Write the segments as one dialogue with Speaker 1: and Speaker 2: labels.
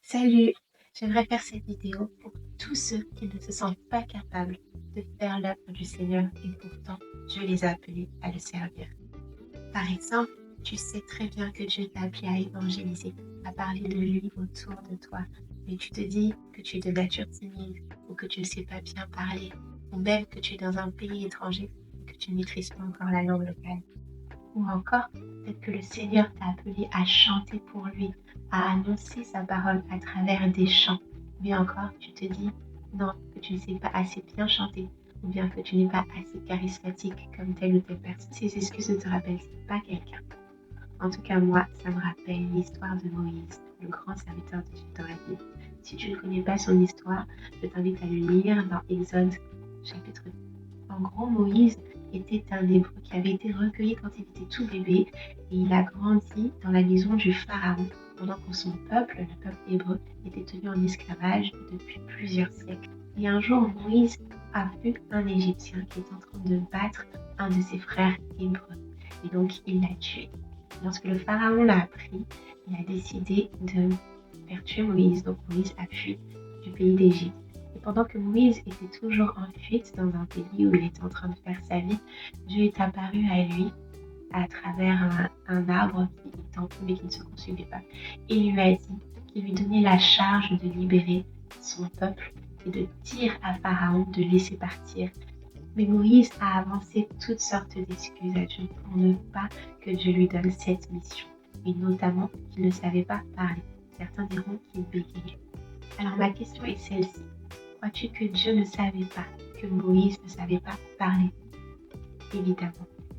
Speaker 1: Salut! J'aimerais faire cette vidéo pour tous ceux qui ne se sentent pas capables de faire l'œuvre du Seigneur et pourtant Dieu les a appelés à le servir. Par exemple, tu sais très bien que Dieu t'a appelé à évangéliser, à parler de lui autour de toi, mais tu te dis que tu es de nature timide ou que tu ne sais pas bien parler, ou même que tu es dans un pays étranger et que tu ne maîtrises pas encore la langue locale. Ou encore, peut-être que le Seigneur t'a appelé à chanter pour lui, à annoncer sa parole à travers des chants. Mais encore, tu te dis non, que tu ne sais pas assez bien chanter, ou bien que tu n'es pas assez charismatique comme telle ou telle personne. Ces excuses ne te rappellent pas quelqu'un. En tout cas, moi, ça me rappelle l'histoire de Moïse, le grand serviteur de Dieu dans la Bible. Si tu ne connais pas son histoire, je t'invite à le lire dans Exode chapitre 2. En gros, Moïse était un Hébreu qui avait été recueilli quand il était tout bébé et il a grandi dans la maison du pharaon pendant que son peuple, le peuple hébreu, était tenu en esclavage depuis plusieurs siècles. Et un jour, Moïse a vu un Égyptien qui était en train de battre un de ses frères hébreux. Et donc, il l'a tué. Lorsque le pharaon l'a appris, il a décidé de faire tuer Moïse. Donc, Moïse a fui du pays d'Égypte. Et pendant que Moïse était toujours en fuite dans un pays où il était en train de faire sa vie, Dieu est apparu à lui à travers un arbre qui était en feu mais qui ne se consumait pas. Et il lui a dit qu'il lui donnait la charge de libérer son peuple et de dire à Pharaon de laisser partir. Mais Moïse a avancé toutes sortes d'excuses à Dieu pour ne pas que Dieu lui donne cette mission. Et notamment qu'il ne savait pas parler. Certains diront qu'il bégayait. Alors ma question est celle-ci. Crois-tu que Dieu ne savait pas que Moïse ne savait pas parler? Évidemment,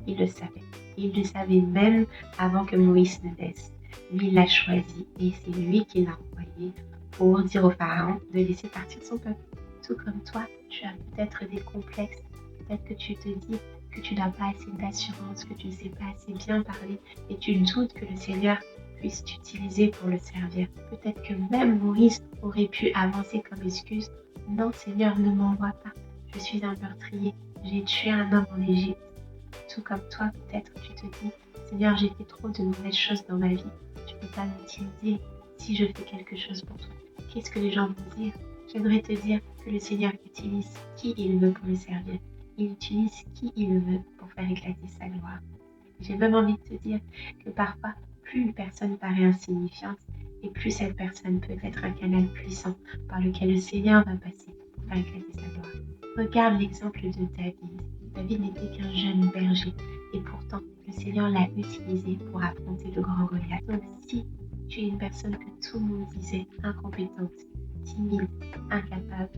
Speaker 1: il le savait. Il le savait même avant que Moïse ne naisse. Lui, il l'a choisi et c'est lui qui l'a envoyé pour dire au pharaon de laisser partir son peuple. Tout comme toi, tu as peut-être des complexes. Peut-être que tu te dis que tu n'as pas assez d'assurance, que tu ne sais pas assez bien parler et tu doutes que le Seigneur puisse t'utiliser pour le servir. Peut-être que même Moïse aurait pu avancer comme excuse. Non, Seigneur, ne m'envoie pas. Je suis un meurtrier. J'ai tué un homme en Égypte. Tout comme toi, peut-être tu te dis, Seigneur, j'ai fait trop de mauvaises choses dans ma vie. Tu ne peux pas m'utiliser si je fais quelque chose pour toi. Qu'est-ce que les gens vont dire? J'aimerais te dire que le Seigneur utilise qui il veut pour le servir. Il utilise qui il veut pour faire éclater sa gloire. J'ai même envie de te dire que parfois, plus une personne paraît insignifiante, et plus cette personne peut être un canal puissant par lequel le Seigneur va passer pour faire éclater sa gloire. Regarde l'exemple de David. David n'était qu'un jeune berger, et pourtant le Seigneur l'a utilisé pour affronter le grand Goliath. Donc si tu es une personne que tout le monde disait incompétente, timide, incapable,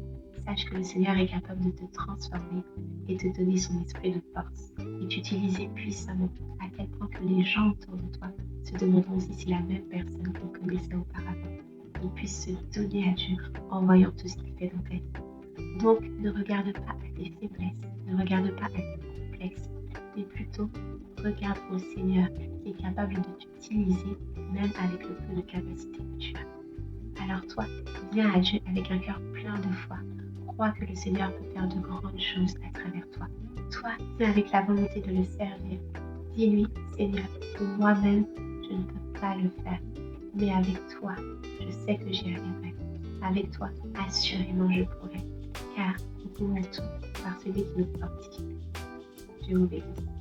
Speaker 1: sache que le Seigneur est capable de te transformer et te donner son esprit de force et t'utiliser puissamment à tel point que les gens autour de toi se demanderont si c'est la même personne qu'on connaissait auparavant. Ils puissent se donner à Dieu en voyant tout ce qu'il fait dans ta vie. Donc, ne regarde pas à tes faiblesses, ne regarde pas à tes complexes, mais plutôt regarde au Seigneur qui est capable de t'utiliser même avec le peu de capacité que tu as. Alors toi, viens à Dieu avec un cœur plein de foi. Crois que le Seigneur peut faire de grandes choses à travers toi. Toi, viens avec la volonté de le servir. Dis-lui, Seigneur, que moi-même, je ne peux pas le faire. Mais avec toi, je sais que j'y arriverai. Avec toi, assurément, je pourrai. Car nous pouvons tout par celui qui nous fortifie. Dieu vous bénisse.